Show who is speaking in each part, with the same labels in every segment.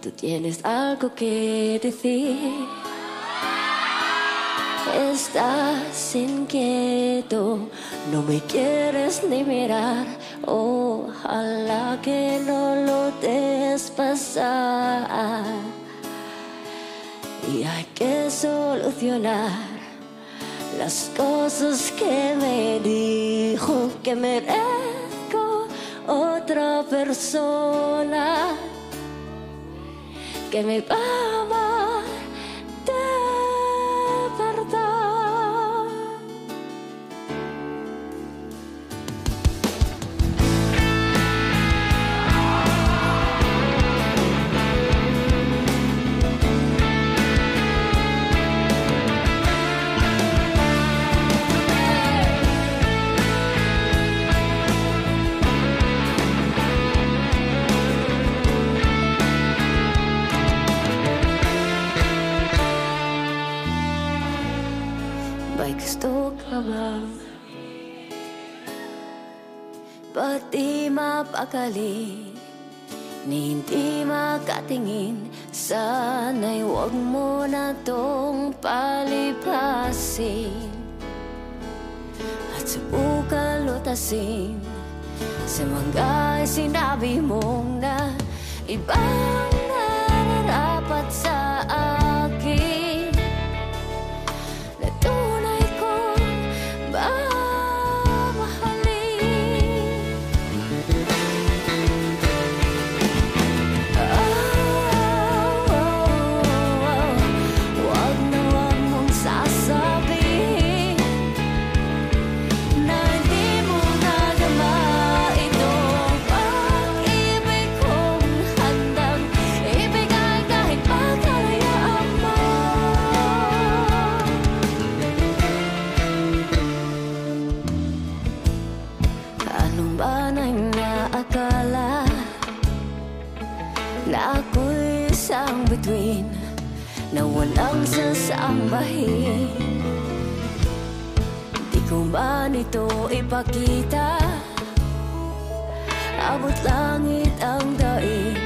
Speaker 1: Tú tienes algo que decir. Estás inquieto, no me quieres ni mirar. Ojalá que no lo dejes pasar. Y hay que solucionar las cosas que me dijo, que merezco otra persona que me va a amar de verdad. May gusto ka ba? Ba't di mapakali? Ni hindi makatingin? Sana'y huwag mo na tong palipasin at subukan lutasin sa mga sinabi mong na ibang nararapat sa akin. Akala na ako'y isang bituin na walang sasambahin. Di ko man ito ipakita, abot langit ang daig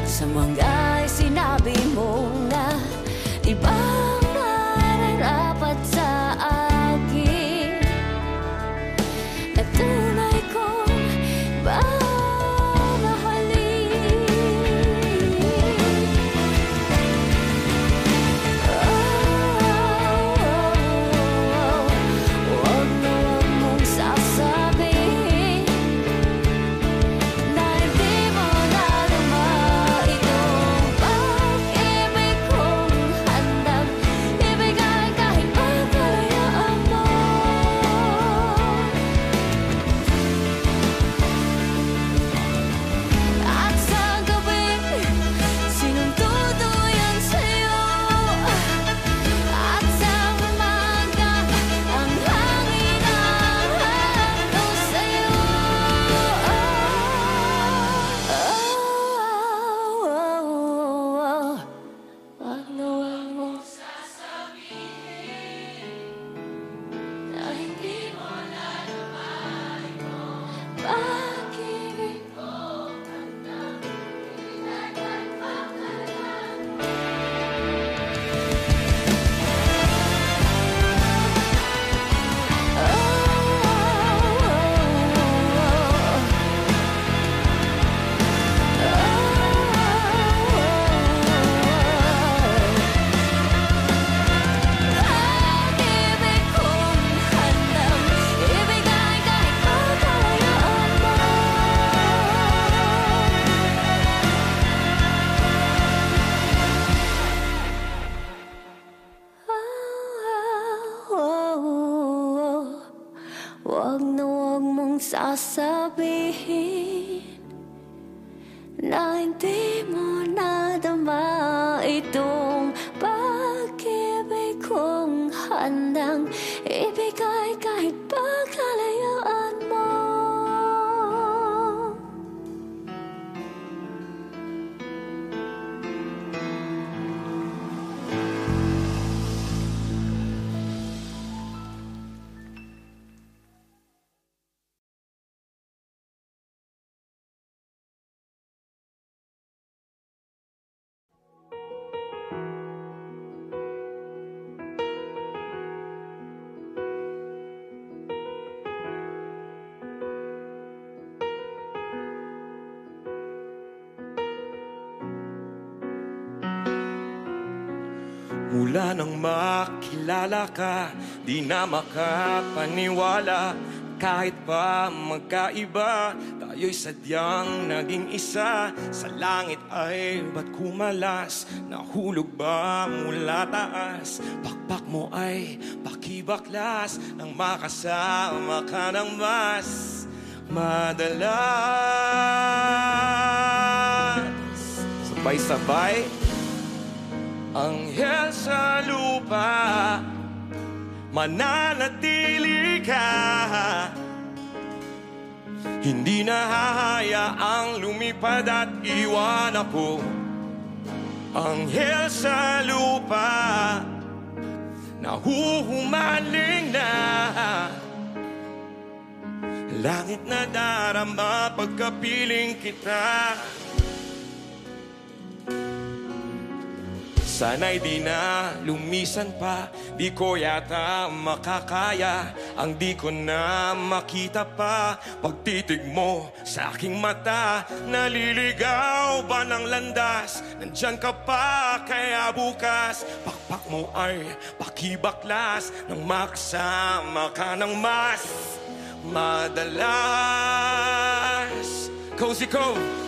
Speaker 1: sa mga sinabi mong na ibang nararapat sa akin, na tunay kong wag na wag mong sasabihin na hindi mo nadama itong pag-ibig kong handang ibigay kahit pagkalayaan mo.
Speaker 2: Mula nang makilala ka, di na makapaniwala. Kahit pa magkaiba, tayo'y sadyang naging isa. Sa langit ay ba't kumalas? Nahulog ba mula taas? Pakpak mo ay pakibaklas nang makasama ka ng mas madalas. Sabay-sabay, anghel sa lupa, mananatili ka. Hindi na hahayaang lumipad at iwan ako. Anghel sa lupa, nahuhumaling na. Langit na darama pagkapiling kita. Sana'y di na lumisan pa, di ko yata makakaya. Ang di ko na makita pa, pagtitig mo sa aking mata. Naliligaw ba ng landas? Nandyan ka pa, kaya bukas pakpak mo ay pakibaklas nang makasama ka ng mas madalas. Cozy Cove.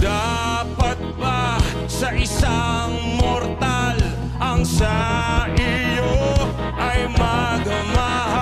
Speaker 2: Dapat ba sa isang mortal ang sa iyo ay magmahal?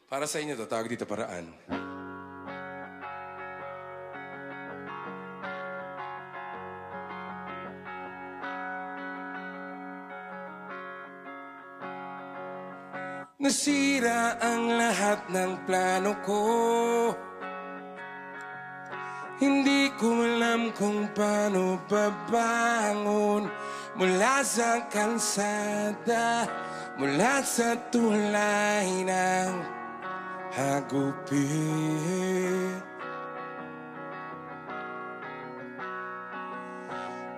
Speaker 3: Para sa inyo to, tawag dito paraan. Nasira ang lahat ng plano ko. Hindi ko alam kung paano babangon mula sa kalsada, mula sa tulay ng hagupit.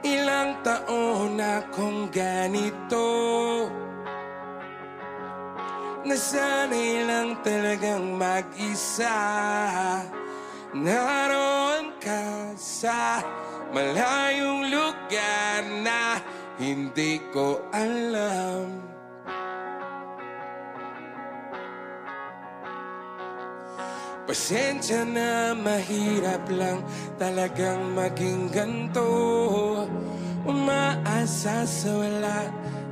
Speaker 3: Ilang taon akong ganito, nasanay lang talagang mag-isa. Naroon ka sa malayong lugar na hindi ko alam. Pasensya na, mahirap lang talagang maging ganto. Umaasa sa wala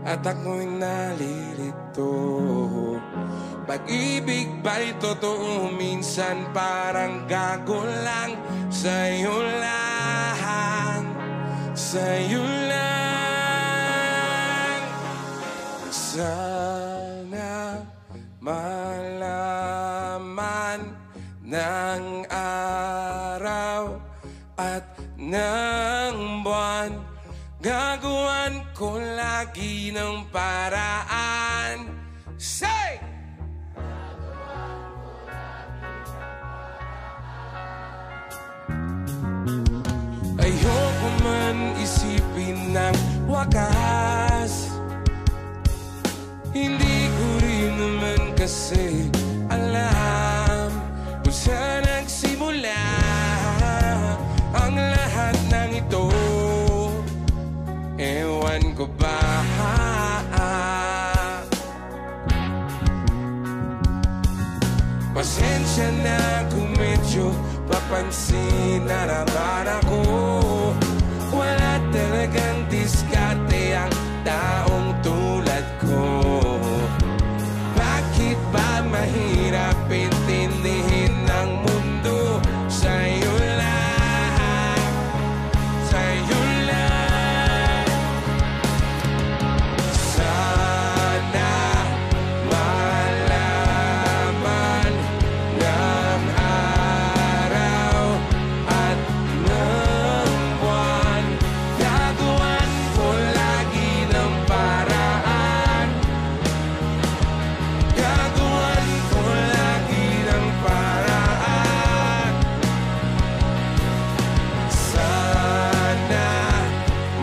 Speaker 3: at ako'y nalilito. Pag-ibig ba'y totoo? Minsan parang gago lang. Sa'yo lang, sa'yo lang. Sana malaman ng araw at ng buwan, gagawan ko lagi ng paraan. Say! Ayoko man isipin ng wakas. Hindi ko rin naman kasi alam kung saan nagsimula ang lahat ng ito. Ewan ko ba? Pasensya na kung medyo papansin na naman ako. Wala talagang diskarte ang taong tulad ko. Bakit ba mahirap intindihin ng mundo? Sa'yo lang, sa'yo lang. Sana malaman ng araw at ng buwan, gagawan ko lagi ng paraan. Gagawan ko lagi ng paraan. Sana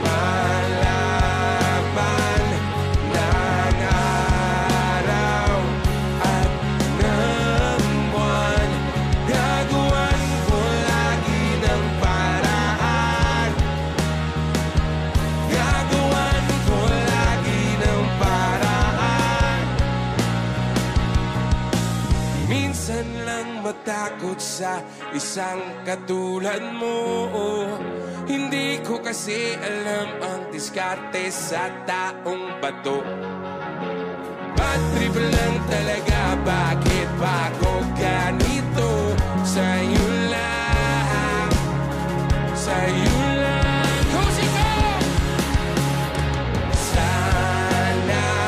Speaker 3: malaman ng araw at ng buwan, gagawan ko lagi ng paraan. Gagawan ko lagi ng paraan. Minsan lang matakot sa isang katulad mo. Hindi ko kasi alam ang diskarte sa taong bato. Bad trip lang talaga, bakit ba ako ganito? Sa'yo lang, sa'yo lang. Kusiko! Sana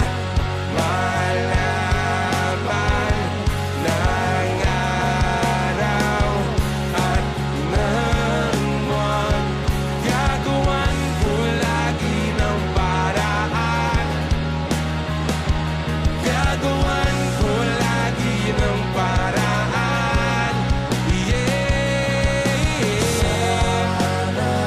Speaker 3: malaman ng araw at ng buwan, gagawan ko lagi ng paraan. Gagawan ko lagi ng paraan. Yeah. Sana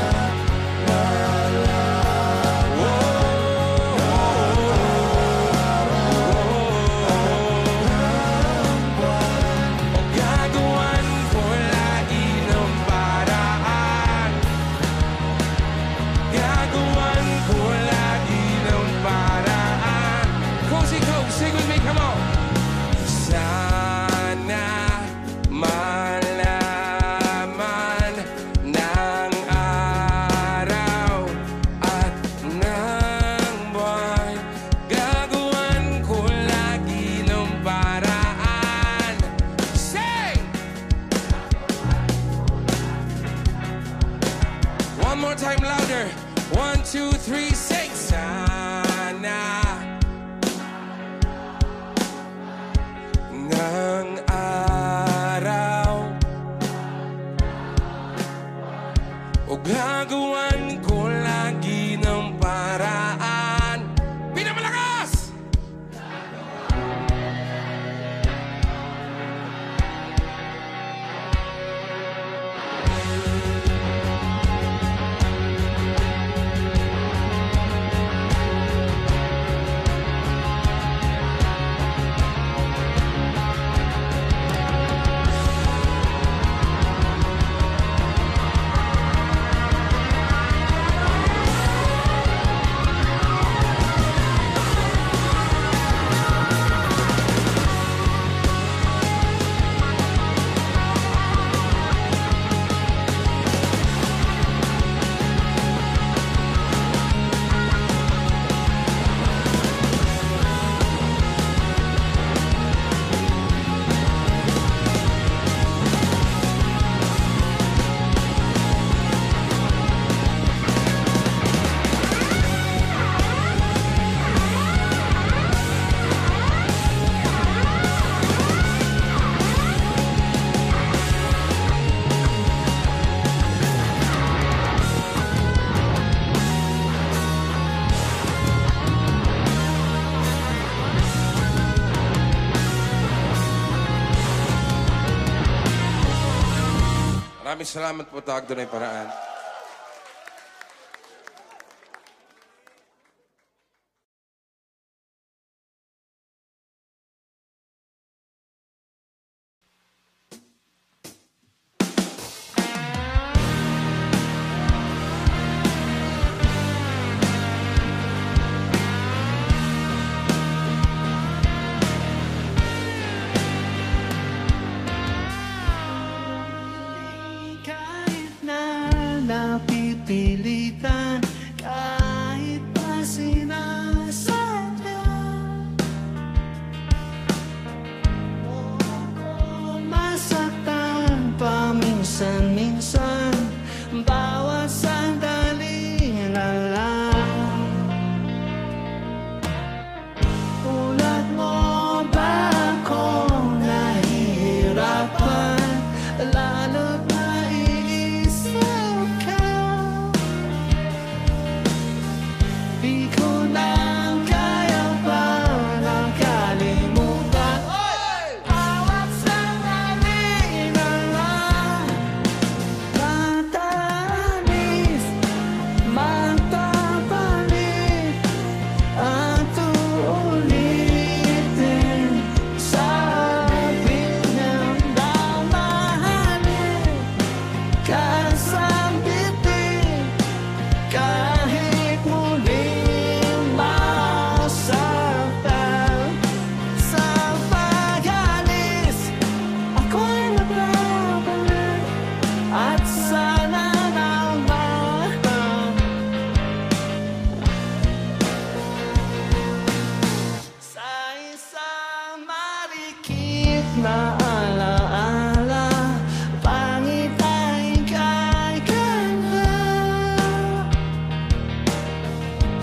Speaker 3: salamat po, Tawag Doon ay Paraan.
Speaker 4: Napipilitan kahit pa sinasadya mo ako masaktan paminsan-minsan, bawat sandali na lang. Tulad mo ba akong nahihirapan, lalo't naiisip ka? Di ko na kaya pa nang kalimutan. Bawat sandali na lang, tatanis, magpapalit at uulitin. Sabi niyang daw mahalin, kasambitin, kahit muling masaktan. Sa pag-alis, ako'y magbabalik at sana naman sa isang marikit na alaala, pangit ay kay ganda.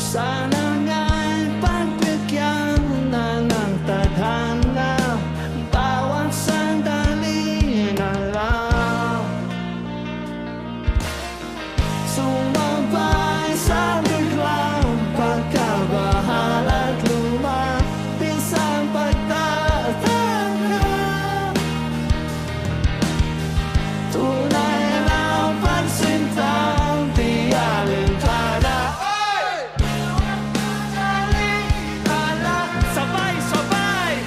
Speaker 4: Sana nga'y pagbigyan na ng tadhana, bawat sandali na lang. Sumabay sa biglang pagkabahal at lumapis ang pagtataka. Tunay na pagsintang di alintana. Sabay-sabay!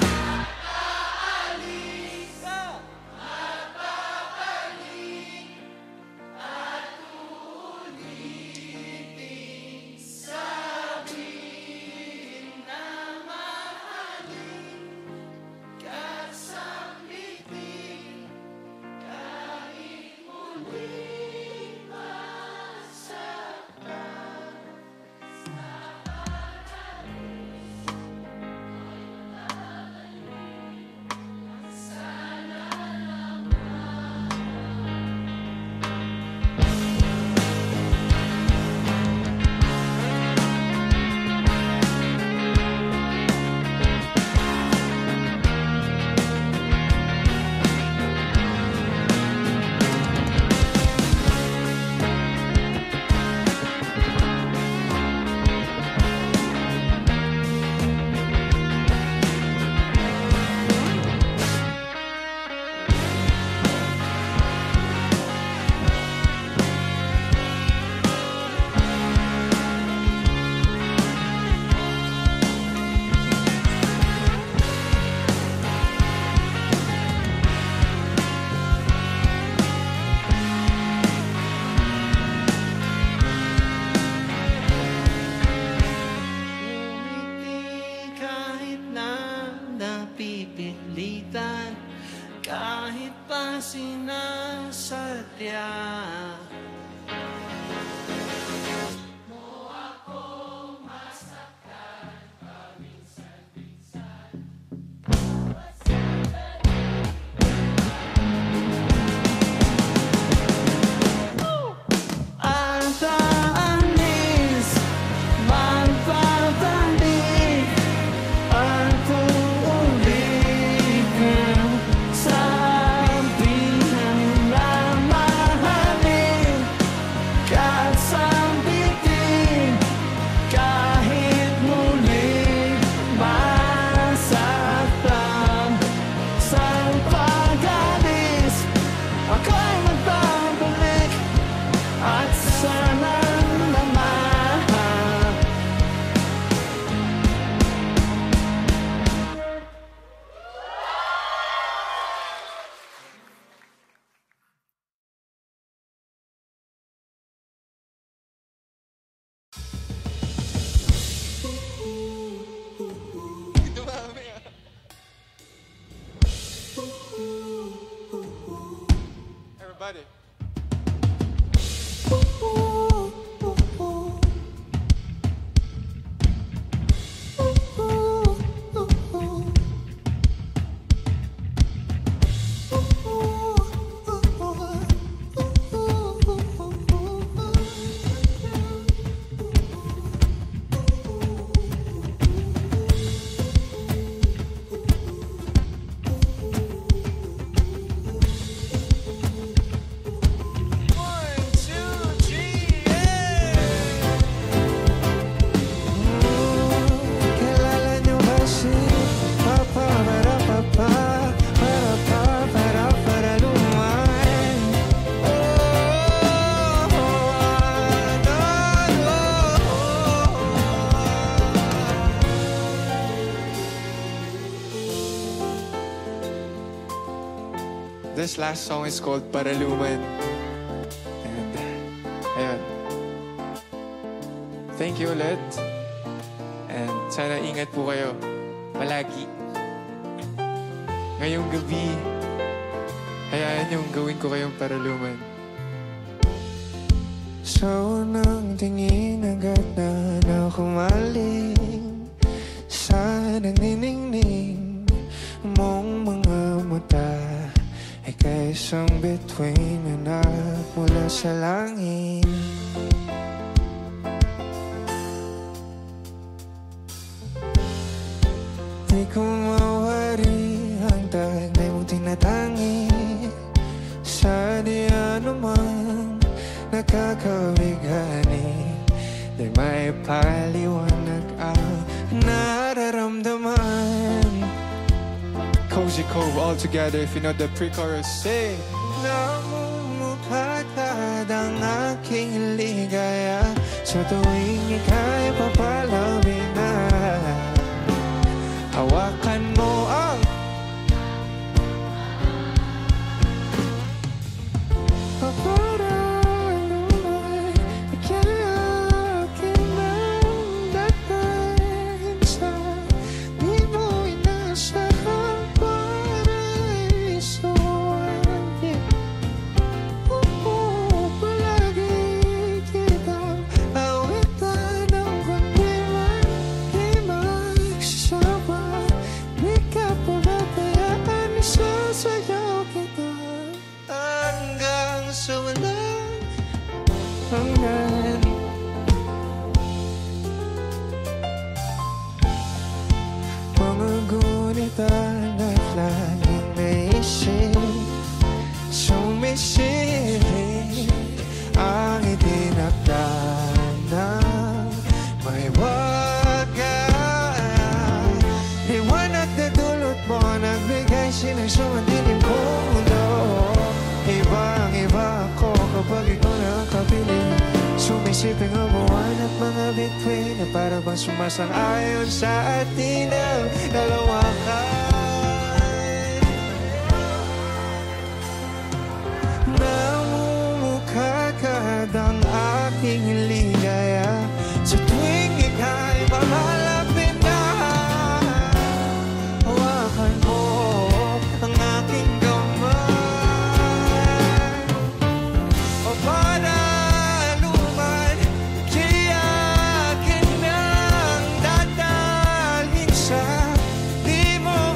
Speaker 4: Kahit na napipilitan, kahit pa sinasadya. Ang taanis, magpapalik at uulitin. Sabi ng namahalin,
Speaker 3: This last song is called Paraluman. And, ayun. Thank you ulit. And sana ingat po kayo. Palagi. Ngayong gabi, hayaan yung gawin ko kayong paraluman. Sa unang tingin agad na kumaling sa naniningning mong mga mata ay kaisang bituin na mula sa langit. Di ko mawari ang tagnay mong tinatangi sa di anumang nakakabighani. Di may paliwanag ang nararamdaman. Cozy Cove all together if you know the pre-chorus. Say, namumukha ka ang aking ligaya sa tuwing ika'y papalawin na. Hawakan mo ang paparaluman, ikayakin ang datahin sa di mo inasahang paraiso. Palagi kitang awitan ng kundi man di magsasawa. Di ka pabatayaan, isasayaw kita hanggang sa walang hanggan. Mga gunita na't laging naisip, sumisilip ang itinakdan ng may wagas. Liwanag na dulot mo, nagbigay sinagsuman dilim kong mundo. Ibang-iba ako kapag ikaw nakapiling, sumisiping ang buwan at mga bituin na para bang sumasang-ayon sa atin ang dalawakan. Namumukha ka ang aking ligaya sa tuwing ika'y mamalapit na. Hawakan mo ang aking kamay. O paraluman, tiyakin ang dadalhin sa di mo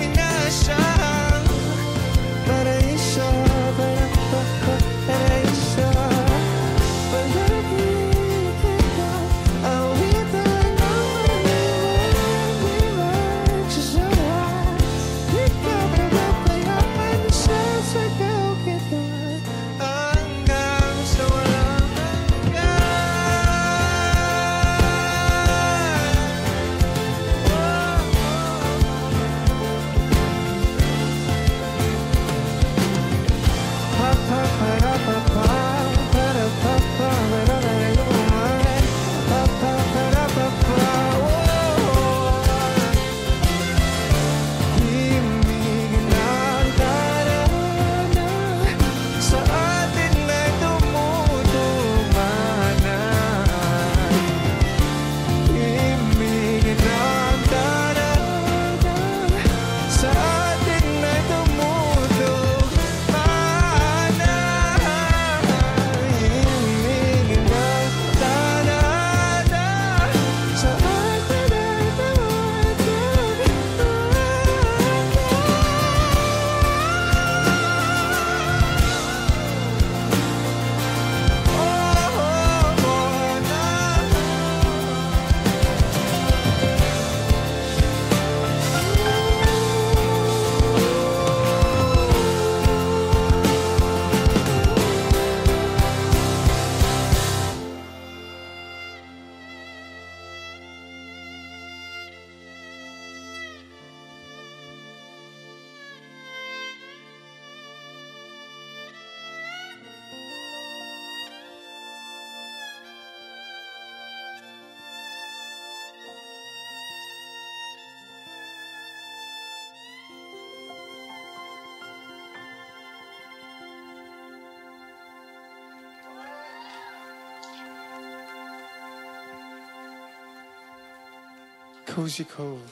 Speaker 3: Cozy Cove.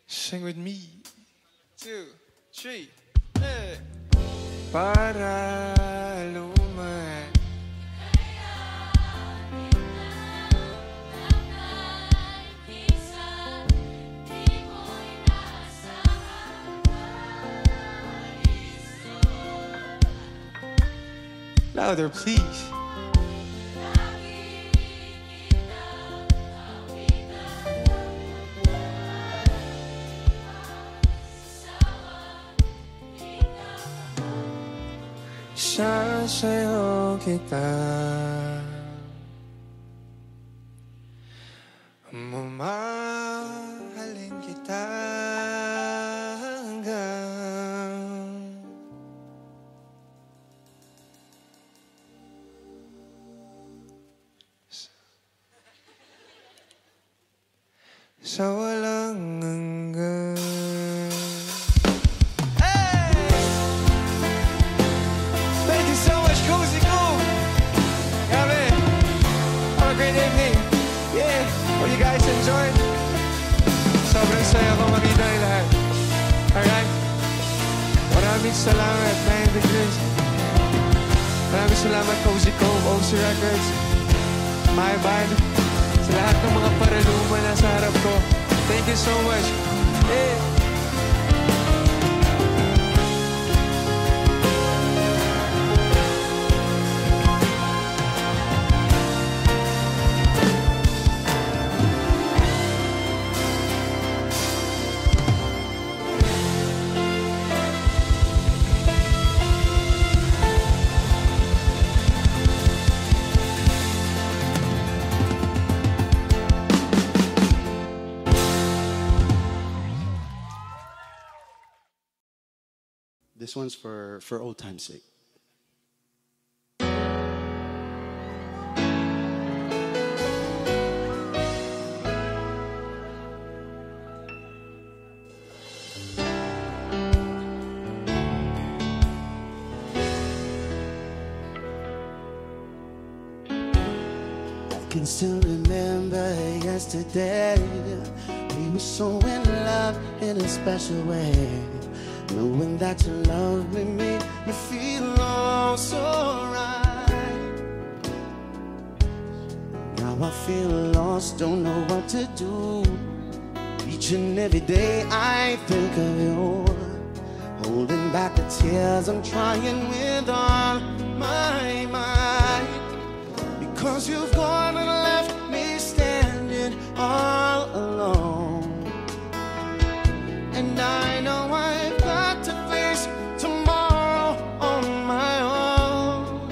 Speaker 3: Sing with me. 2, 3, hey. Para luman. Louder, please. Sasayaw kita, mamahalin kita hanggang sa walang hanggan. Hope you guys enjoyed. Sobrang saya ko makita yung lahat. Alright? Maraming salamat, 9 Degrees. Maraming salamat, Cozy Cove, OC Records, My Band, sa lahat ng mga paraluman na sa harap ko. Thank you so much. Hey!
Speaker 5: This one's for old time's sake.
Speaker 4: I can still remember yesterday. We were so in love in a special way. Knowing that your love made me feel oh so right. Now I feel lost, don't know what to do. Each and every day I think of you. Holding back the tears, I'm trying with all my might. Because you've gone and left me standing all alone. And I know I've got to face tomorrow on my own.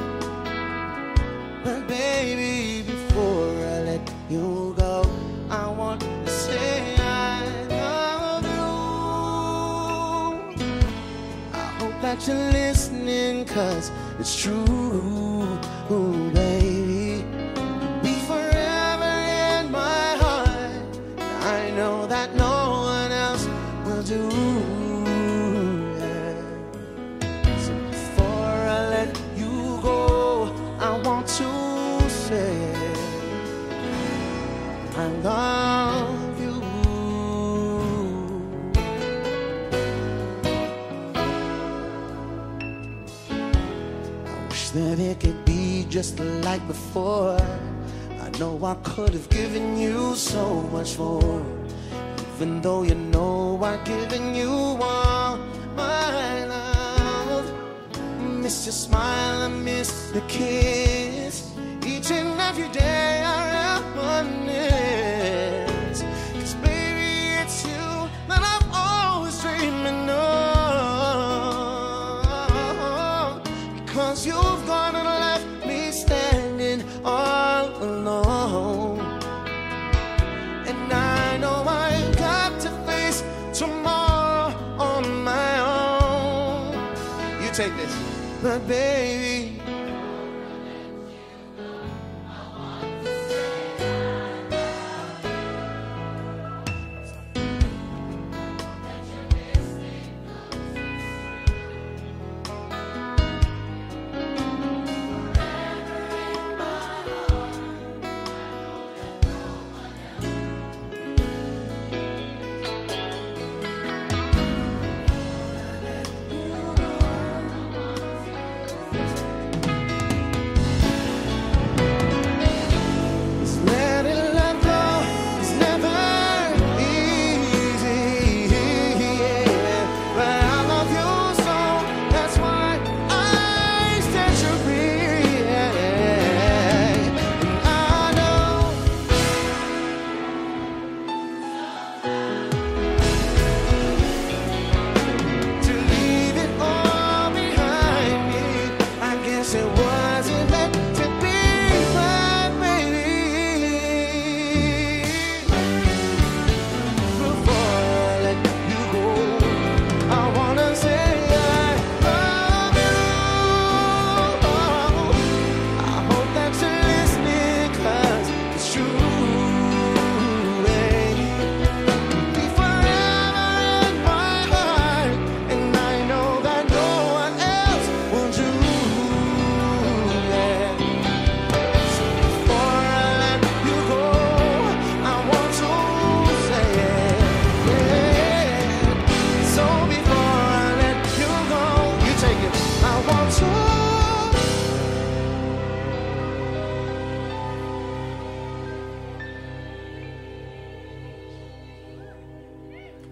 Speaker 4: But baby, before I let you go, I want to say I love you. I hope that you're listening, 'cause it's true, ooh, baby. Be forever in my heart. I know that no one else will do. Yeah. So before I let you go, I want to say I love you. I wish that it could be just like before. I know I could have given you so much more. Even though you know I've given you all my love. Miss your smile, I miss the kiss. Each and every day I reminisce. 'Cause baby, it's you that I'm always dreaming of. Because you've gone and left me standing all alone. And I know I've got to face tomorrow on my own. You take this. But baby,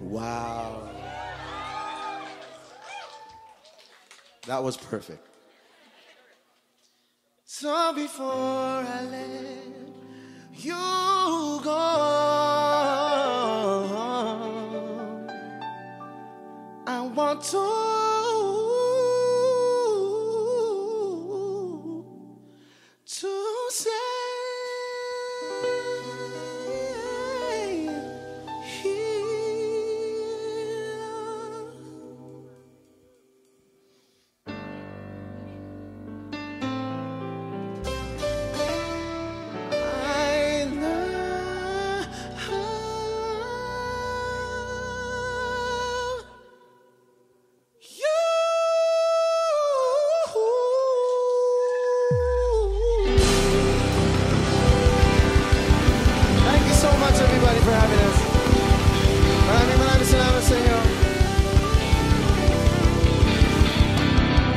Speaker 5: Wow. That was perfect.
Speaker 4: So before I let you go, I want to say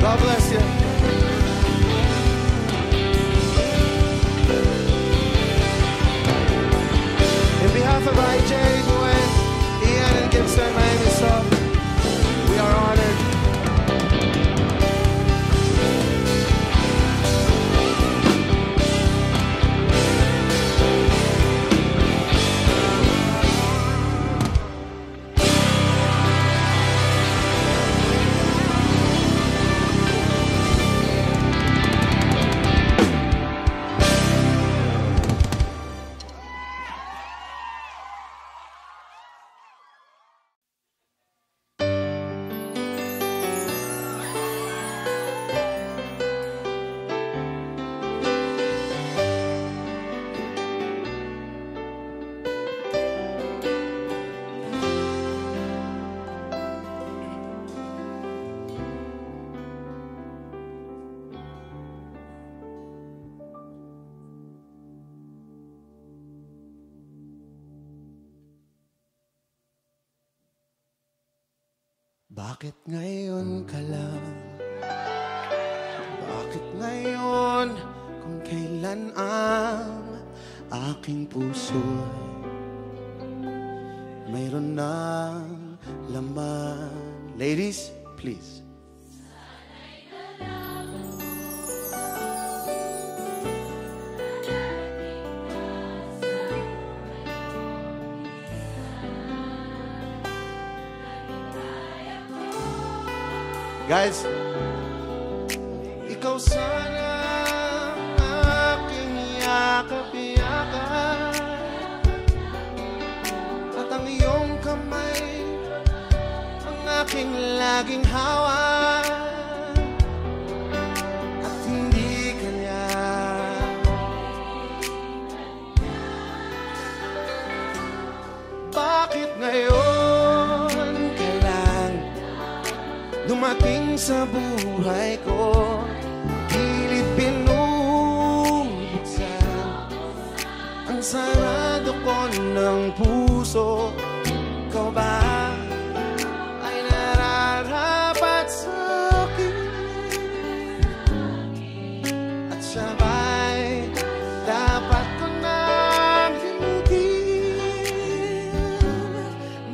Speaker 4: God bless you. In behalf of IJ, Gwen, Ian, and Gibson, my name is Sub. We are honored. Bakit ngayon ka lang? Bakit ngayon kung kailan ang aking puso mayroon ng laman? Ladies, please. Guys, ikaw sana ang aking yakap-yakap at ang iyong kamay ang aking laging hawak at hindi kanya. Bakit ngayon dumating sa buhay ko, pilit binubuksan ang sarado ko ng puso. Ikaw ba ay nararapat sa akin? At siya ba'y dapat ko nang hinugin?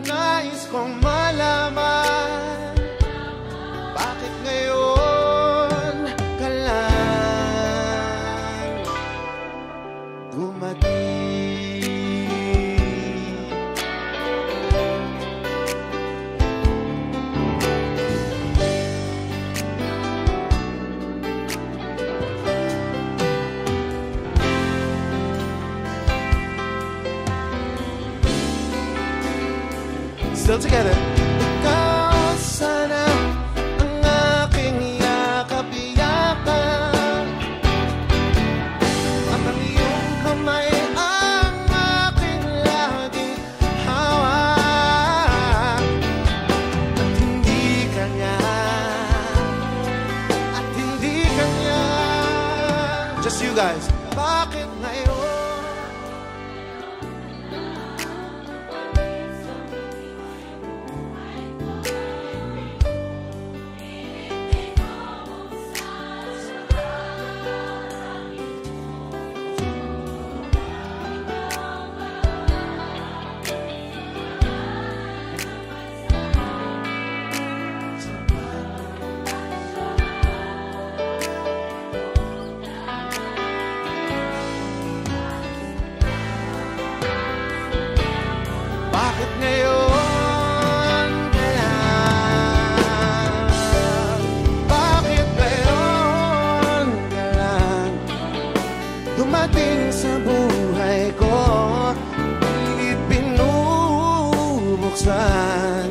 Speaker 4: Nais kong malaman bakit ngayon ka lang dumating? Still together. Ikaw sana you guys. Bakit ngayon? buksan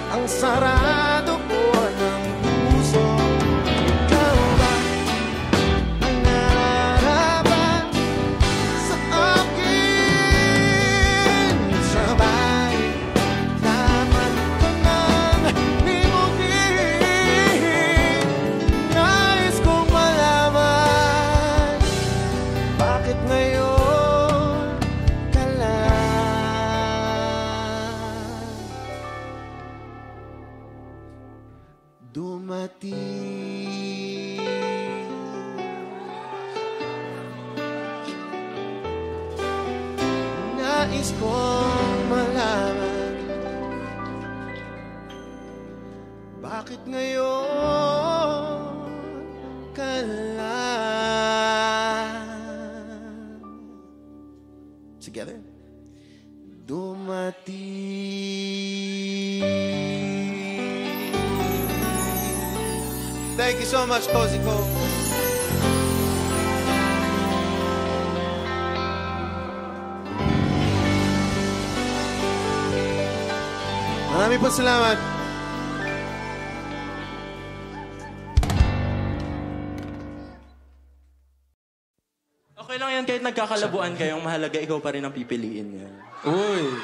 Speaker 4: ang sarado ko ng puso. Ikaw ba ang nararapat sa akin? Sabay naman ka nang limutin. Nais kong malaman bakit ngayon ka lang dumating. Nais kong malaman bakit ngayon ka lang together dumating.
Speaker 3: Thank you so much, Cozy Cove.
Speaker 4: Maraming po salamat.
Speaker 6: Okay lang yan kahit nagkakalabuan kayong mahalaga, ikaw pa rin ang pipiliin niya.
Speaker 3: Uy.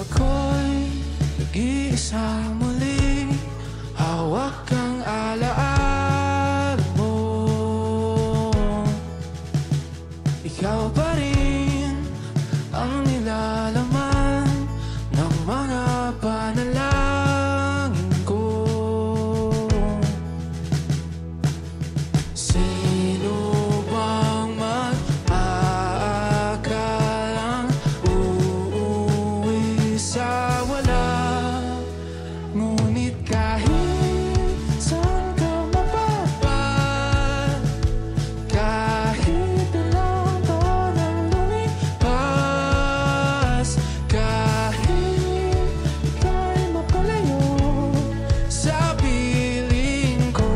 Speaker 7: Ako'y nag-iisa muli, hawak ang alaala mo. Ikaw pa rin ang nilalaman ng mga panalangin ko. Sino bang mag-aakalang uuwi sa wala? Ngunit kahit saan ka mapapat, kahit ilang taon ang lumipas, kahit ika'y mapalayo sa piling ko,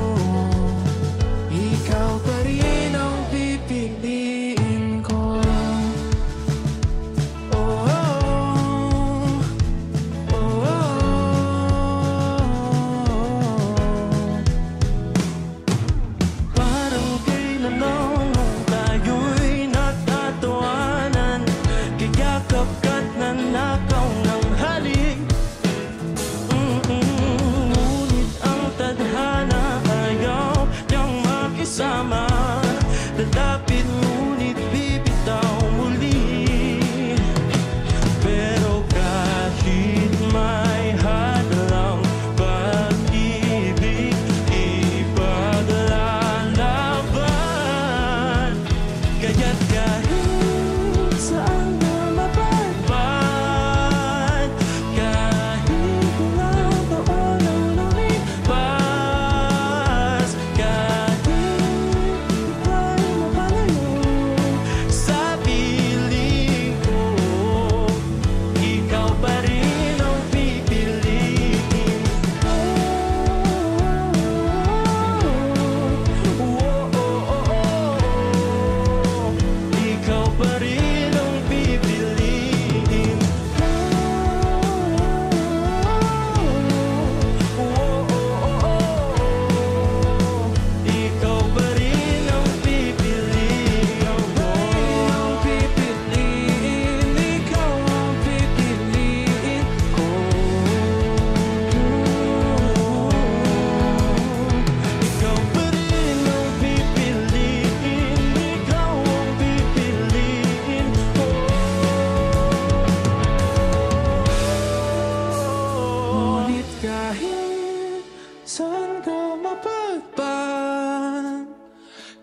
Speaker 7: ikaw pa rin ang pipiliin ko. Oh, oh, oh.
Speaker 6: Parang kailan nung tayo'y nagtatawanan, kayakap ka't nanakaw ng halik. Ngunit ang tadhana ayaw niyang makisama, lalapit ngunit bibitaw muli. Pero kahit may hadlang pag-ibig, ipaglalaban. Kaya't kahit saan na mapadpad, kahit ilang taon ang lumipas, kahit ika'y mapalayo sa piling ko, ikaw pa rin ang pipiliin. Ikaw pa rin ang pipiliin. Ikaw pa rin ang pipiliin.
Speaker 7: Ikaw ang pipiliin ko.
Speaker 6: Ikaw pa rin ang pipiliin. Ikaw ang pipiliin ko.
Speaker 7: Ngunit kahit saan ka mapadpad,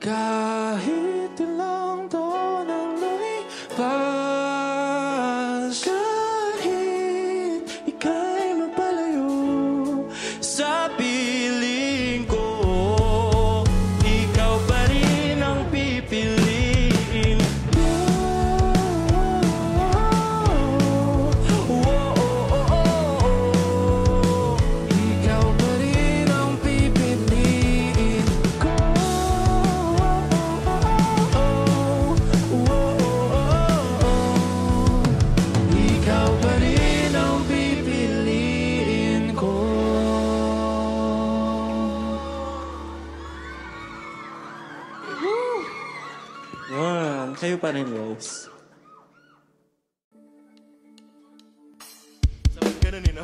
Speaker 7: kahit ilang taon ang lumipas, kahit ika'y mapalayo
Speaker 6: Sa piling ko, Kayo pa rin, Rose.
Speaker 2: Sabi ganun, no?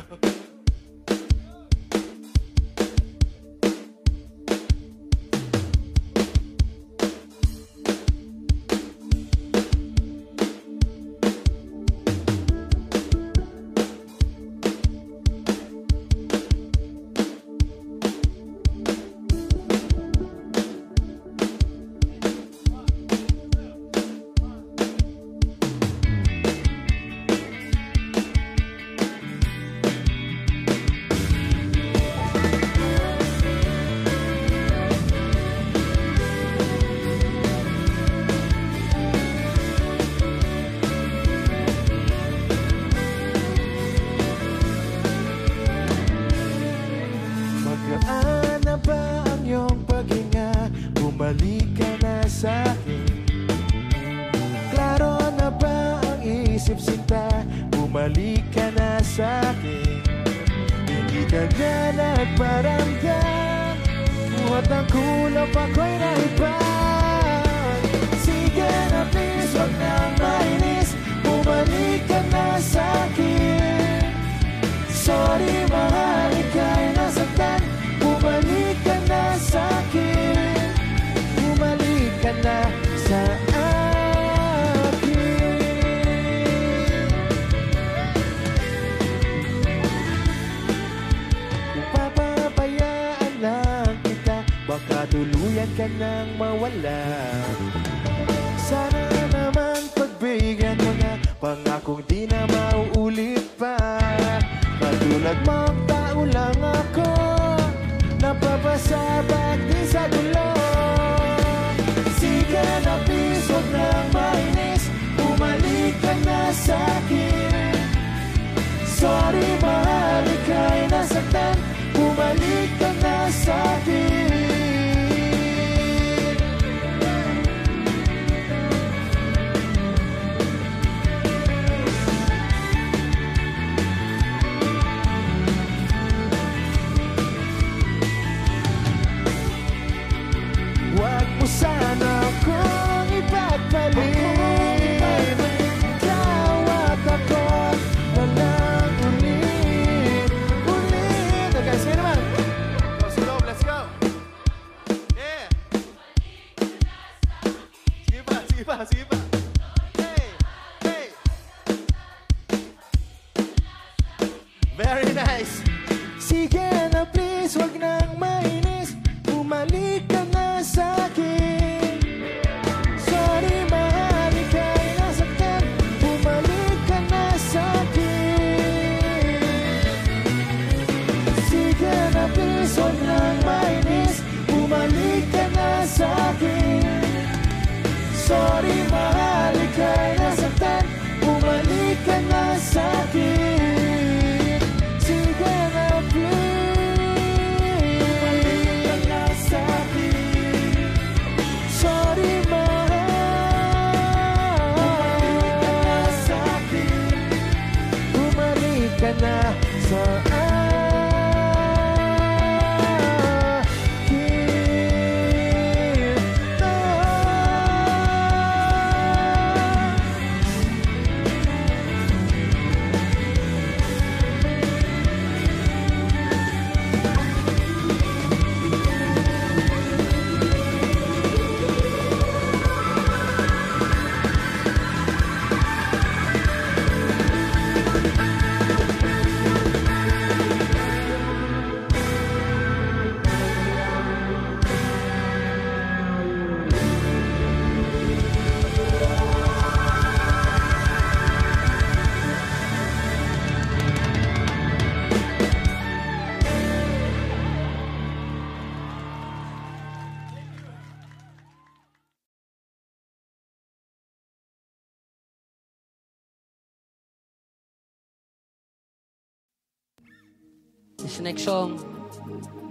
Speaker 8: This next song,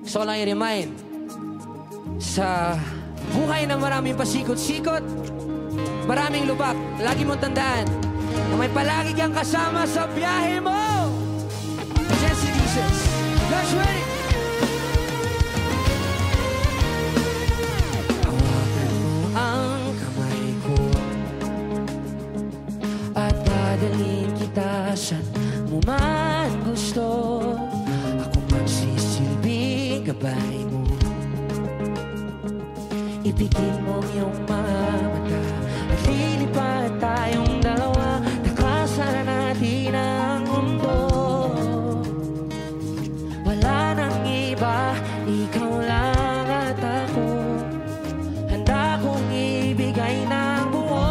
Speaker 8: gusto ko lang i-remind sa buhay na maraming pasikot-sikot, maraming lubak. Lagi mong tandaan na may palagi kang kasama sa biyahe mo. Jesse Jesus, let's ready! Hawakan mo ang kamay ko, gabay mo. Ibigin mo iyong mga mata at lilipad tayong dalawa. Takasan natin ang mundo. Wala nang iba, ikaw lang at ako. Handa kong ibigay ng buo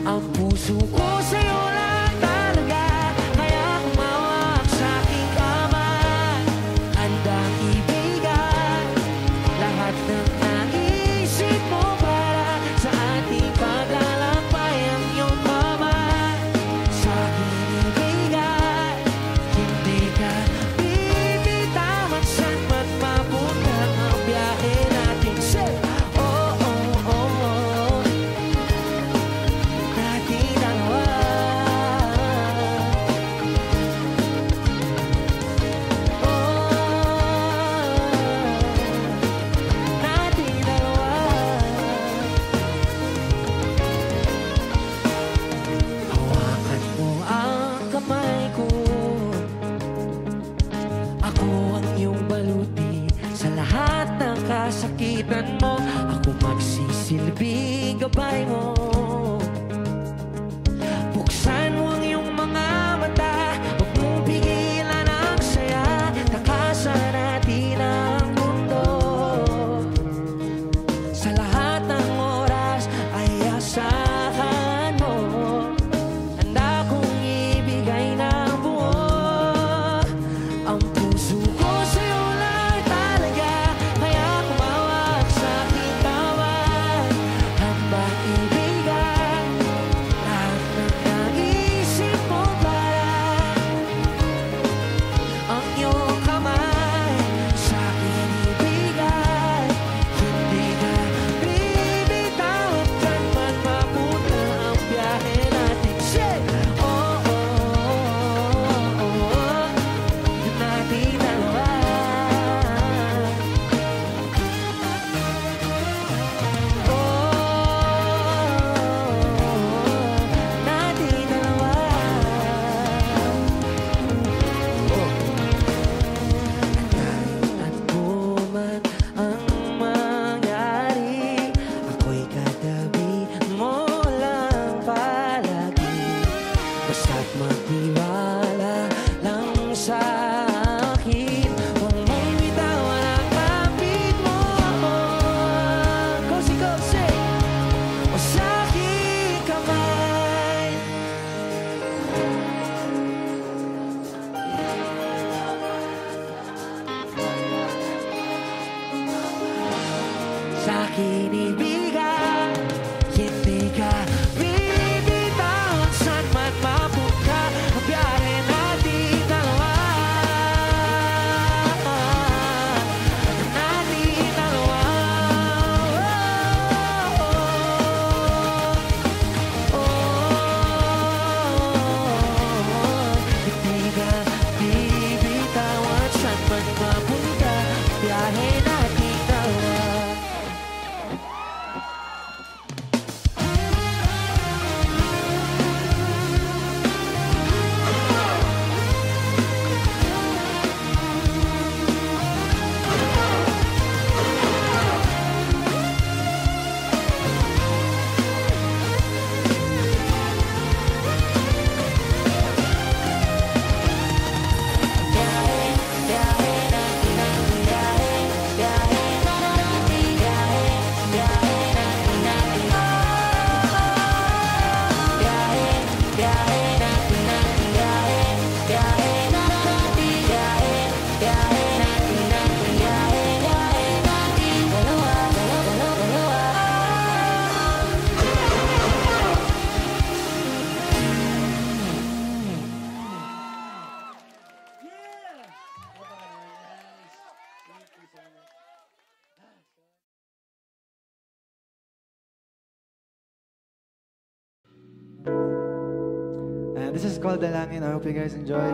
Speaker 8: ang puso ko sa'yo lang talaga. Kaya humawak sa aking kamay, handang ibigay lahat ng naisip mo para sa ating paglalakbay. Ang iyong kamay sa akin ibigay, hindi ka bibitawan saan man mapunta ang biyahe natin. Say, oh, oh, oh, oh, natin dalawa. Natin dalawa. Hawakan mo ang kamay ko, ako ang iyong baluti sa lahat ng kasakitan mo. Ako magsisilbing gabay mo. Buksan mo ang iyong mga mata, huwag mong pigilan ang saya. Takasan natin ang mundo. Sa lahat ng oras ay asahan mo. Handa kong ibigay ng buo ang puso ko sa'yo lang talaga. Kaya kumawag sa aking kamay, handang ibigay lahat ng naisip mo para ang iyong kamay sa akin ibigay, hindi ka bibitawan saan man mapunta ang biyahe natin. Say, oh, oh, oh, oh, yun natin dalawa. Natin dalawa. At kuman ang mangyari, ako'y katabi mo lang palagi. Basta't magtiwala lang sa akin, huwag mong bitawan ang kapit mo. Kosi-kosi o sa aking kamay. Sa akin ibigay, hindi ka bibitawan saan man mapunta ang biyahe natin dalawa. Natin dalawa. Hindi ka bibitawan saan man mapunta ang biyahe natin dalawa.
Speaker 3: And this is called Dalangin. I hope you guys enjoy.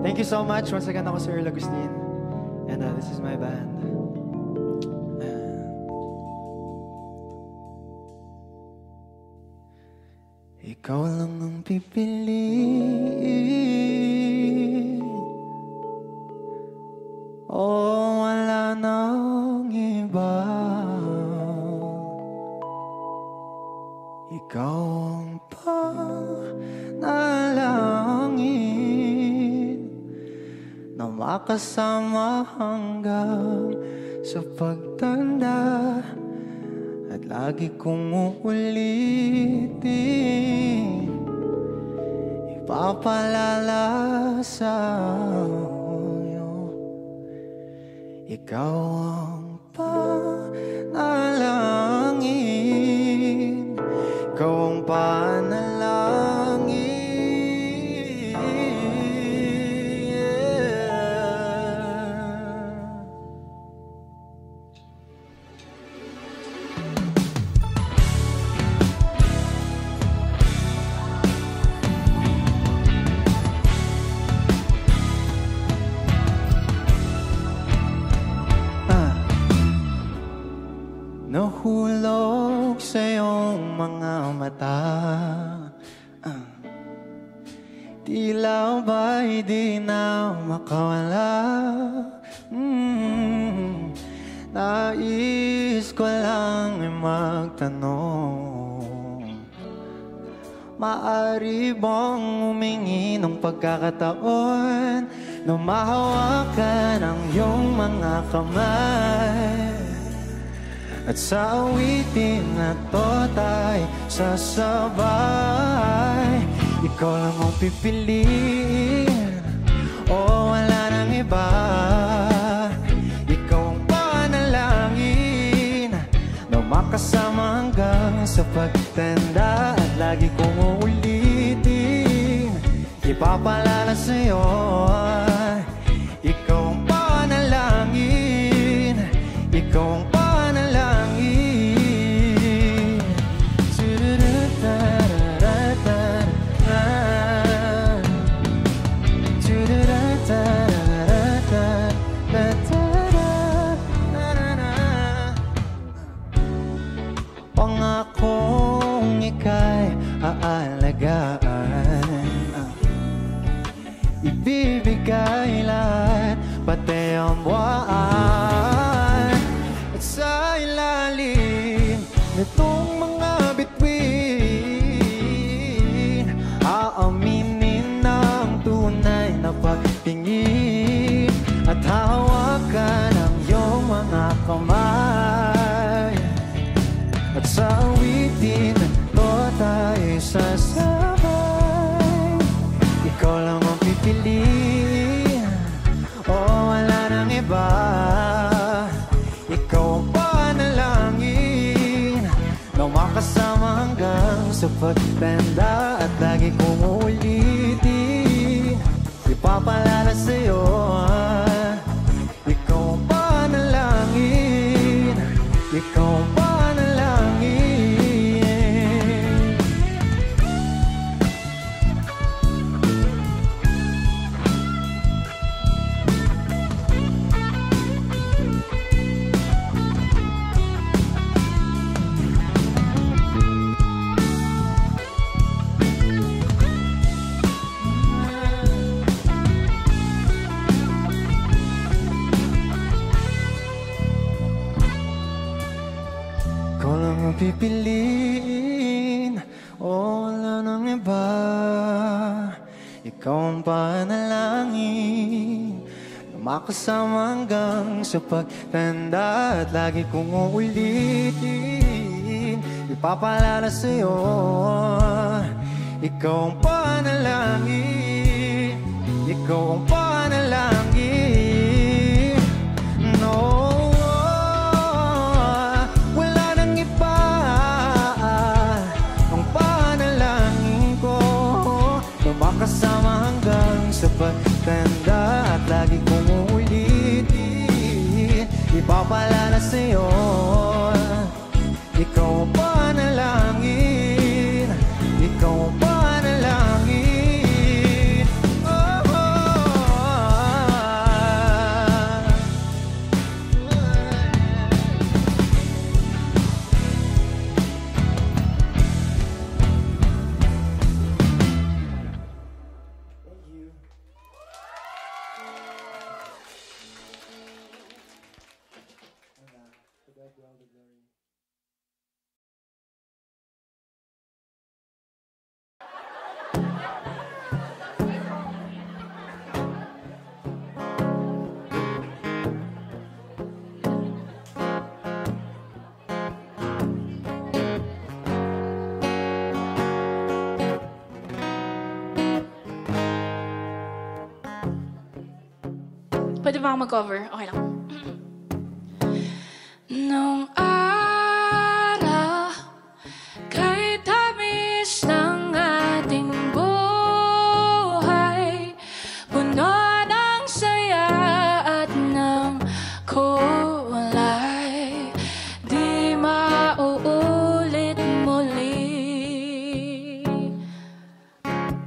Speaker 3: Thank you so much. Once again, ako si Earl Agustin. And this is my band. Ikaw lang ang pipiliin. Oh, wala nang iba. Ikaw ang panalangin na makasama hanggang sa pagtanda. At lagi kong uulitin, ipapalala sa iyo. Ikaw ang panalangin, ikaw ang panalangin. Nahulog sa iyong mga mata, tila ba'y di na makawala. Nais ko lang ay magtanong, maaari bang humingi ng pagkakataon na mahawakan ang iyong mga kamay? At sa awitin na to tayo sasabay. Ikaw lang ang pipiliin, o wala nang iba. Ikaw ang panalangin na makasama hanggang sa pagtanda. At lagi kong uulitin, ipapalala sa'yo. Ikaw ang panalangin, ikaw ang panalangin. Pangakong ika'y aalagaan, ibibigay lahat, pati ang buwan. At sa ilalim nitong mga bituin, aaminin ang tunay na pagtingin. At hawakan ang iyong mga kamay. At sa awitin ito tayo sasabay. Ikaw lang ang pipiliin, o wala nang iba. Ikaw ang panalangin na makasama hanggang sa pagtanda. At lagi kong uulitin, ipapalala sa'yo. Ikaw ang panalangin, ikaw ang panalangin. Ikaw lang ang pipiliin, o wala nang iba. Ikaw ang panalangin na makasama hanggang sa pagtanda. At lagi kong uulitin, ipapalala sa'yo. Ikaw ang panalangin, ikaw ang panalangin. No, kasama hanggang sa pagtanda. At lagi kong uulitin, ipapalala sa'yo. Ikaw ang panalangin, ikaw ang panalangin. Oh,
Speaker 9: Pwede ba akong mag-cover? Okay lang. Nung araw, kahit tamis ng ating buhay, puno ng saya at ng kulay, di mauulit muli.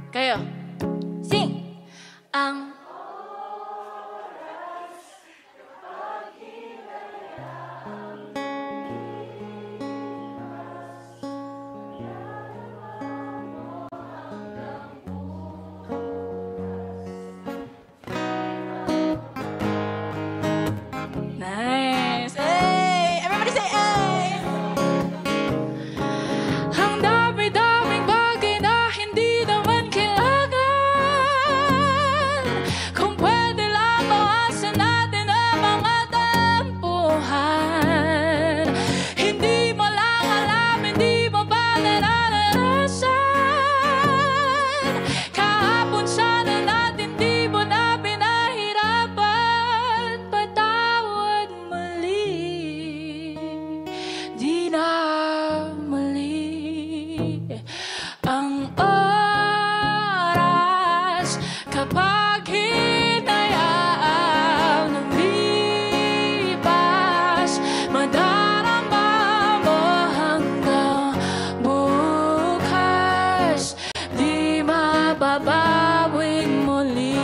Speaker 9: Kayo, sing! Ang nice! Hey! Everybody say hey! Ang dami-daming bagay na hindi naman kailangan. Kung pwede lang bawasan natin ang mga tampuhan. Hindi mo lang alam, hindi mo ba naranasan? Kahapon sana natin di mo na pinahirapan. Patawad muli, di na muli ang oras kapag hinayaan lumipas. Madarama mo hanggang bukas, di mababawing muli,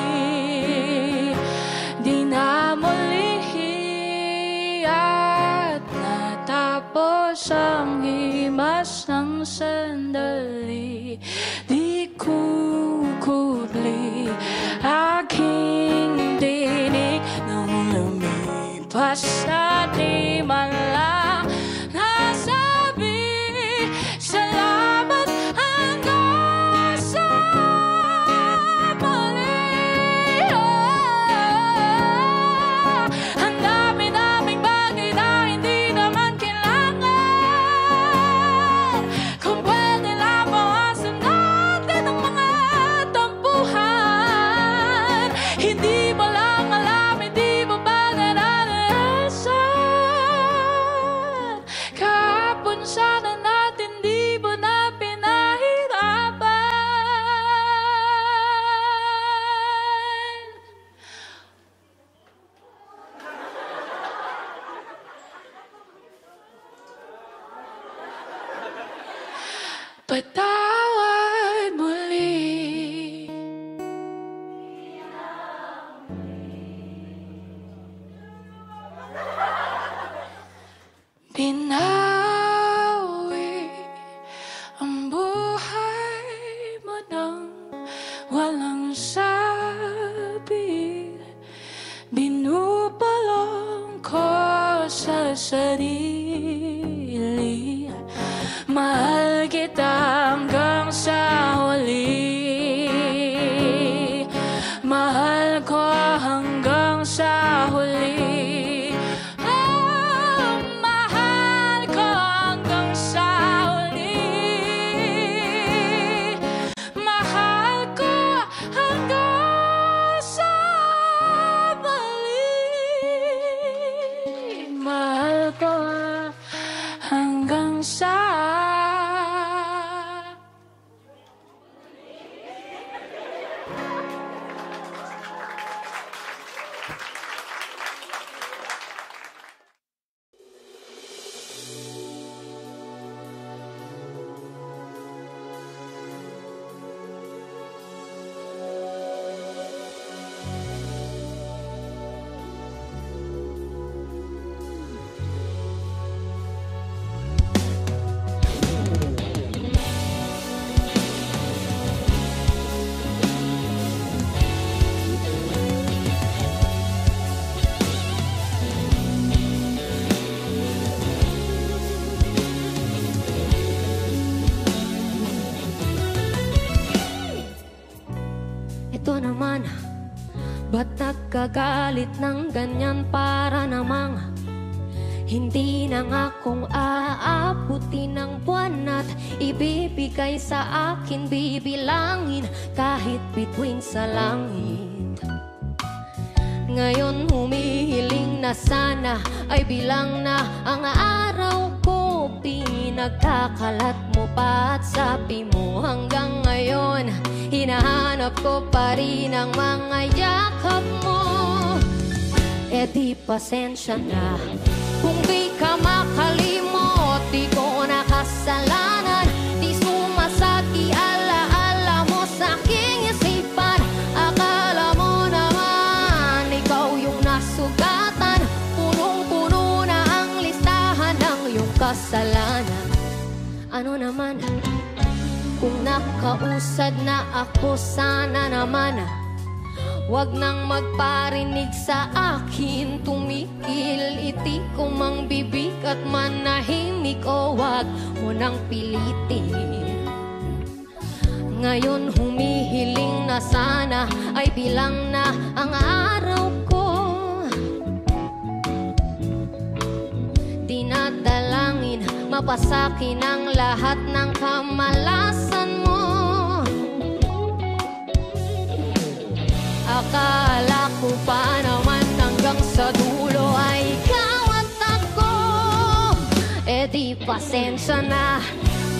Speaker 9: di na muli. At natapos ang himas ng sandali, di kukubli aking tinig nang lumipas na di man lang nasabi salamat hanggang sa muli. Ang dami-daming bagay na hindi naman kailangan. Kung pwede lang bawasan natin ang mga tampuhan. Hindi mo lang alam, hindi mo ba naranasan? Kahapon sana natin di mo na pinahirapan. Patawad muli. Binawi ang buhay mo nang walang sabi. Binubulong ko sa sarili, mahal kita hanggang sa huli. Mahal ko hanggang sa huli. Oh, mahal ko hanggang sa huli. Mahal ko hanggang sa huli. Mahal ko hanggang sa
Speaker 1: nagagalit ng ganyan para namang hindi na nga kung aabutin ng buwan at ibibigay sa akin, bibilangin kahit bituin sa langit. Ngayon humihiling na sana ay bilang na ang araw ko, pinagkakalat mo pa at sabi mo hanggang ngayon hinahanap ko pa rin ang mga yakap mo. E di pasensya na kung di ka makalimot, di ko nakasalanan, di sumasagi alaala mo sa aking isipan. Akala mo naman ikaw yung nasugatan, punong-puno na ang listahan ng iyong kasalanan. Ano naman kung nakausad na ako, sana naman wag nang magparinig sa akin, tumikil, itik ko mang bibig at manahimik, o wag mo nang pilitin. Ngayon humihiling na sana ay bilang na ang araw ko, dinadalangin mapasakin ang lahat ng kamalasan mo. Akala ko pa naman hanggang sa dulo ay ikaw at ako. E di pasensya na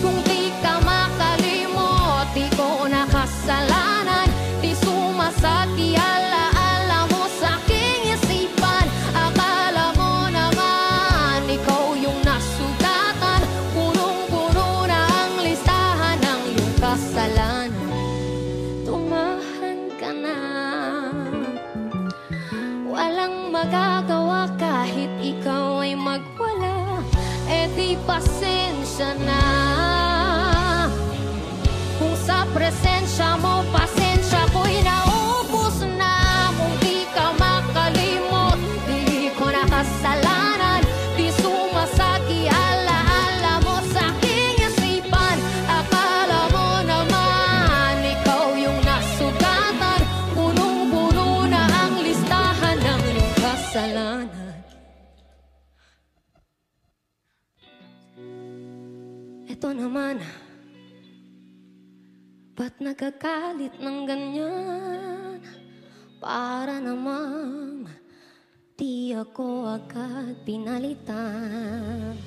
Speaker 1: kung di ka makalimot, di ko nakasalanan, di sumasagi alaala mo sa aking isipan. Akala mo naman ikaw yung nasugatan, punong-puno na ang listahan ng iyong kasalanan. Tumahan ka na, walang magagawa kahit ikaw ay magwala. E di pasensya na kung sa presensya mo pasensya ko'y naubos na. Kung di ka makalimot, di ko nakasalanan, di sumasagi alaala mo sa aking isipan. Akala mo naman ikaw yung nasugatan, punong-puno na ang listahan ng iyong kasalanan. Ito naman, ba't nagagalit ng ganyan? Para namang di ako agad pinalitan.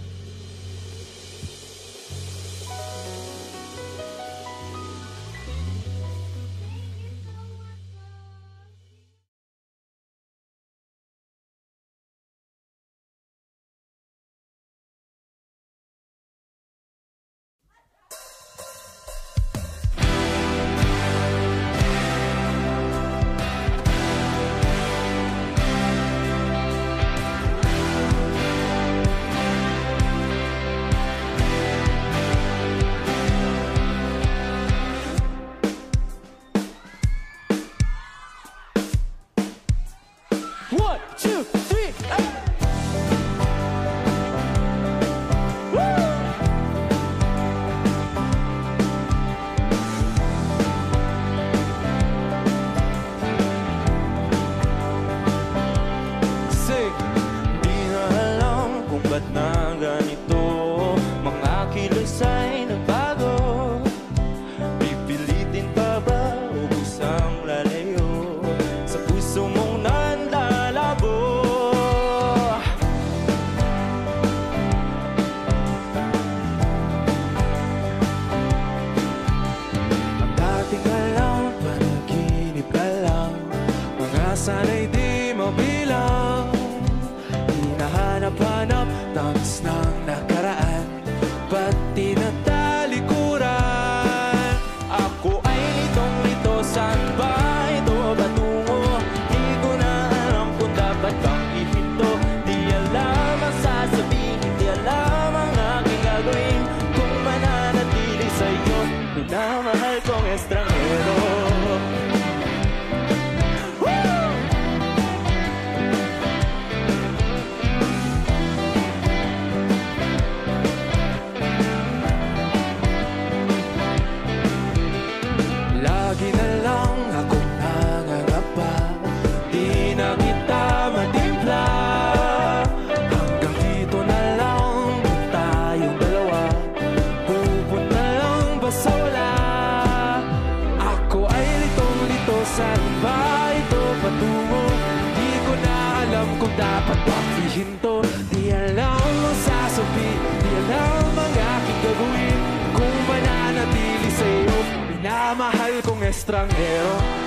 Speaker 3: Sana'y di mabilang, hinahanap-hanap tangis ng nakaraan, pati na talikuran. Ako ay litong-lito, saan ba ito patungo? Di ko na alam kung dapat bang ihinto. Di alam ang sasabihin, di alam ang aking gagawin, kung mananatili sa'yo, minamahal kong estranghero.
Speaker 10: estranghero.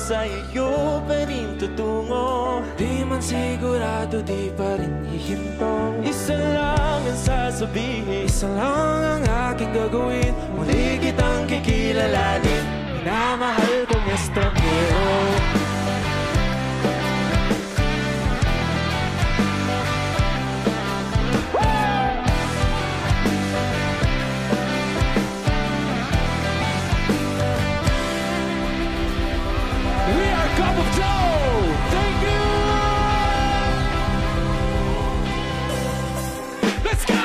Speaker 6: Sa iyo pa rin tutungo.
Speaker 10: Di man sigurado, di pa rin hihinto.
Speaker 6: Isa lang ang sasabihin,
Speaker 10: isa lang ang aking gagawin. Muli kitang kikilalanin, minamahal kong estranghero.
Speaker 6: Cup of Joe! Thank you! Let's go!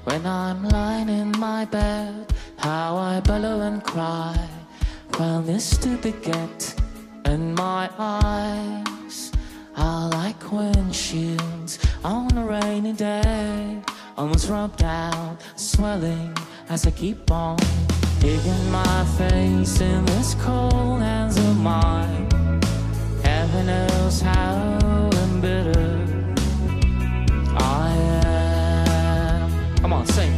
Speaker 7: When I'm lying in my bed, how I bellow and cry while Mr. Baguette and my eyes are like windshields on a rainy day, almost rubbed out, swelling as I keep on digging my face in this cold hands of mine. Heaven knows how embittered I am. Come on, sing.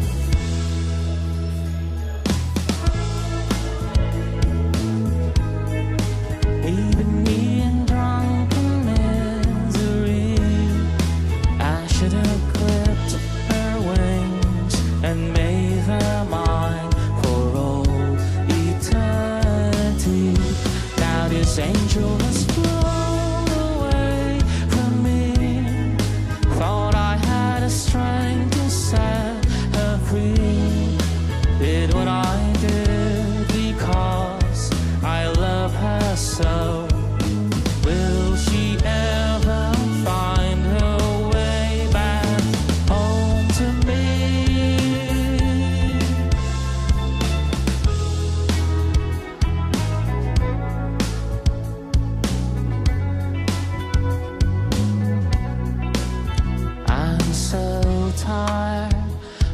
Speaker 7: Leaving me in drunken misery. I should have clipped her wings and made her mine for all eternity. Now this angel has flown away from me. Thought I had a strength to set her free. Did what I did because I love her so. Will she ever find her way back home to me? I'm so tired,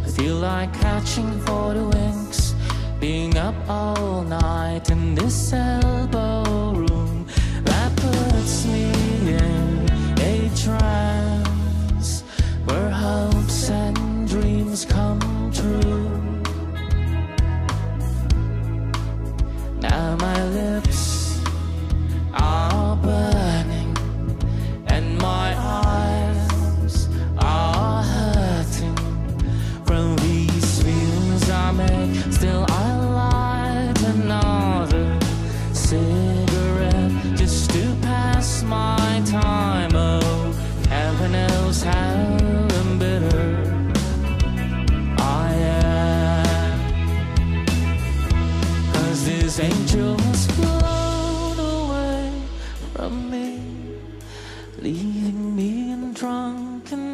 Speaker 7: I feel like catching 40 winks, being up all night in this elbow room that puts me in a trance where hopes and dreams come true. Now my lips are burning and my eyes are hurting from these feelings I make. Still I light another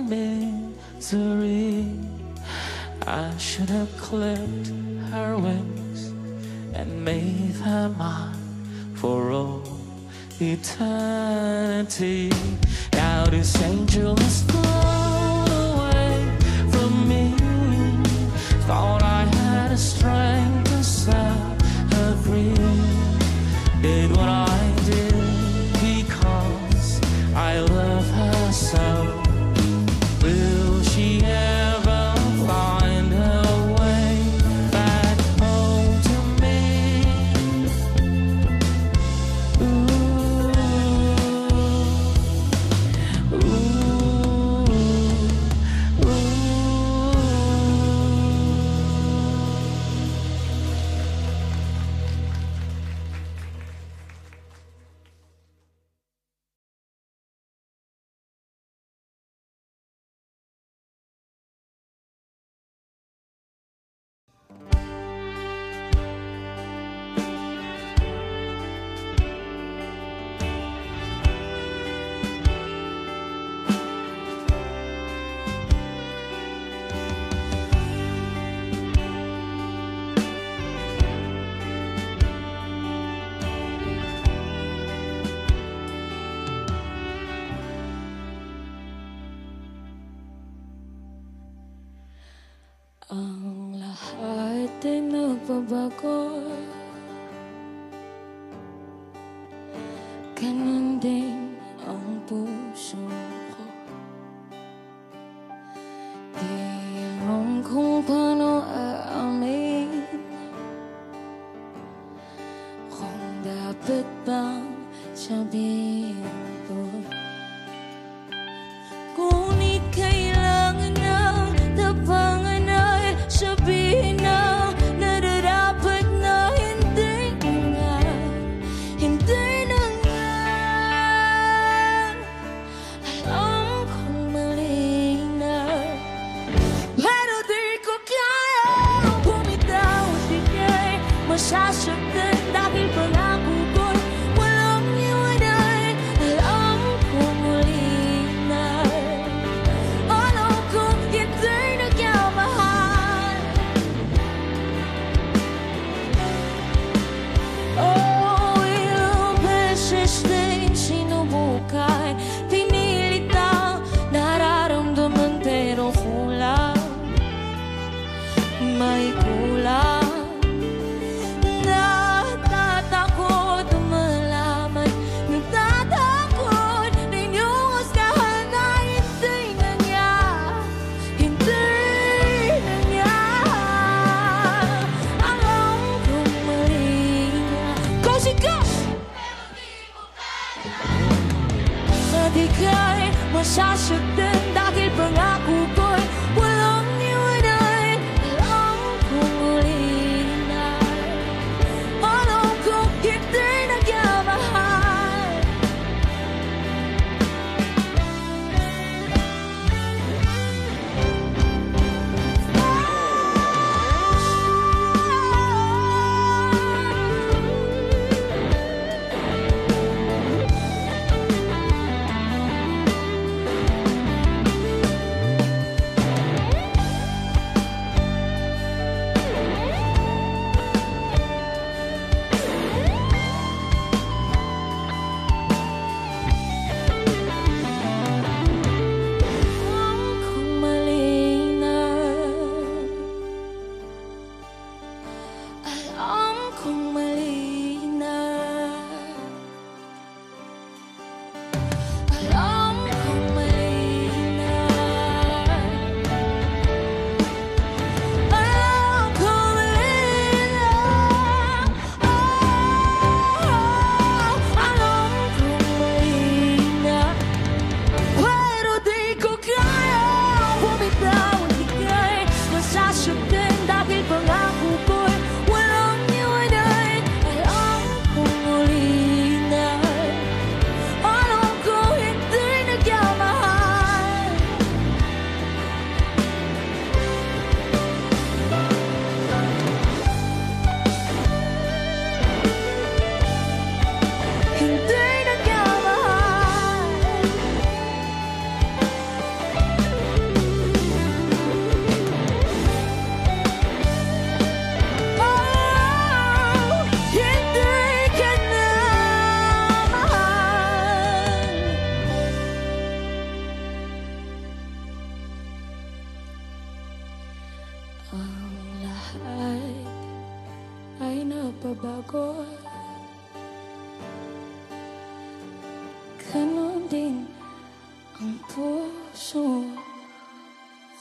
Speaker 7: misery. I should have clipped her wings and made her mine for all eternity. Now this angel has flown away from me. Thought I had a strength to set her free. Did what I did because I love her so. Will she ever find her way back home to me? Ooh, ooh, ooh.
Speaker 9: Ang lahat ay nagbabago. Ganun din ang puso ko. Di alam kung paano aamin, kung dapat bang sabihin ko. Ngunit kailangan ng tapangan ay sabihin na nararapat na hindi na nga. Alam kong mali na, pero di ko kaya bumitaw. Di masasaktan dahil pangako ko'y walang iwanan. Alam kong muli na, alam kong hindi nagkamahal. Oh, ilang beses din sinubukan, pinilit ang nararamdaman pero kulang, may kulang. Ang lahat ay napabago. Ganon din ang puso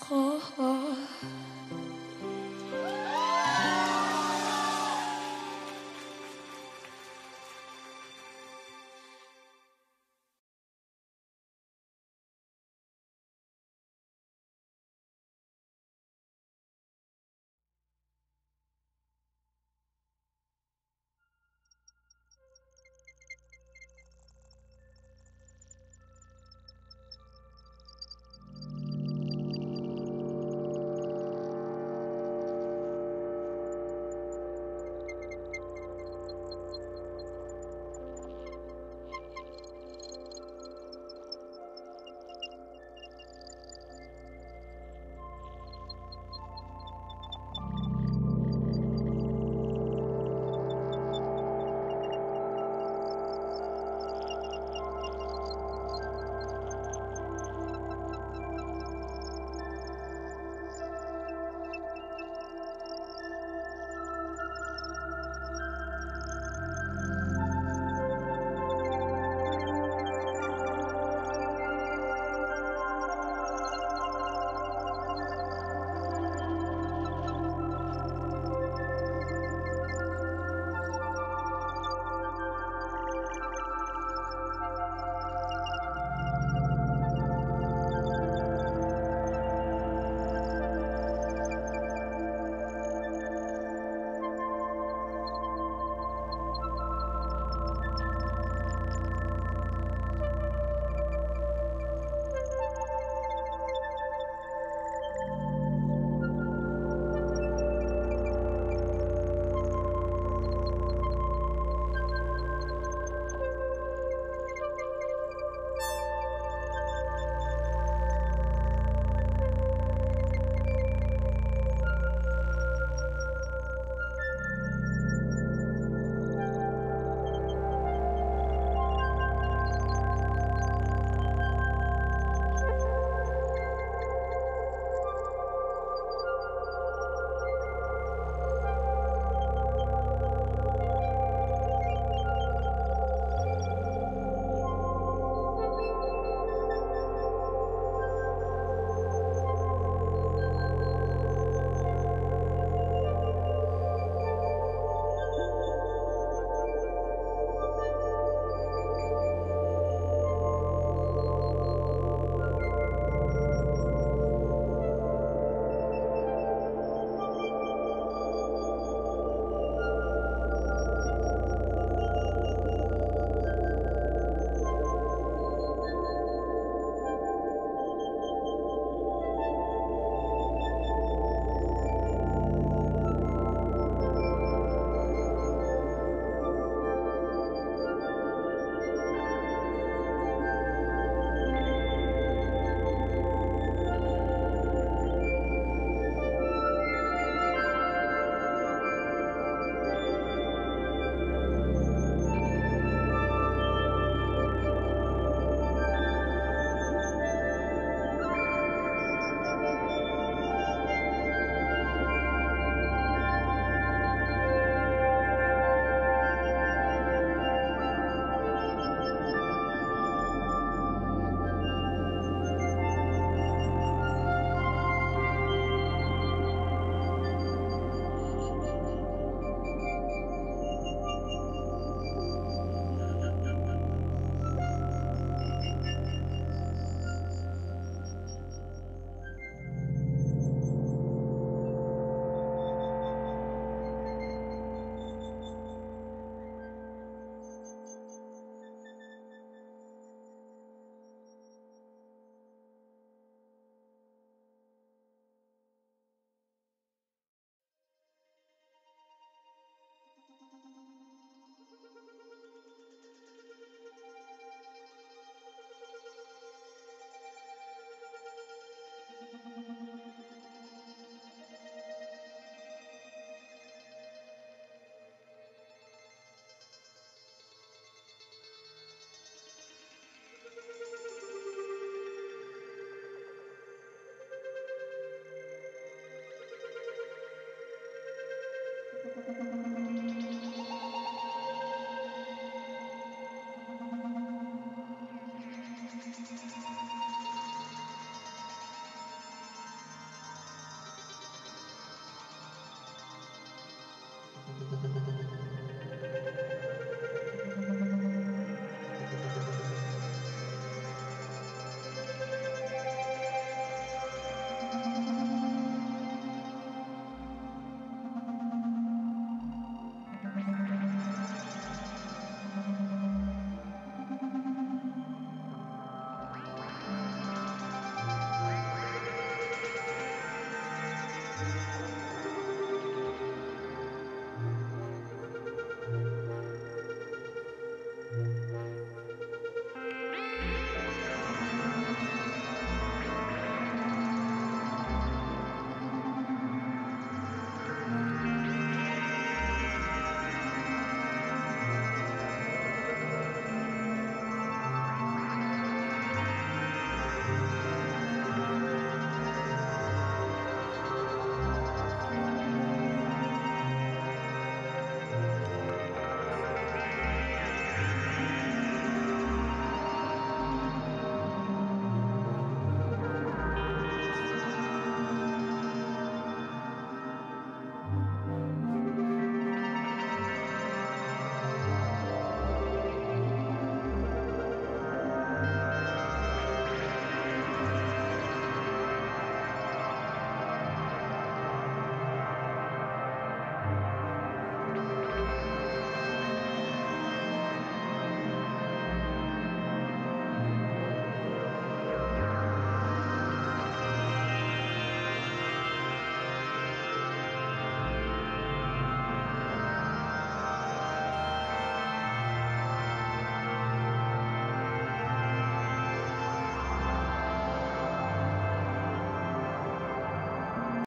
Speaker 9: ko.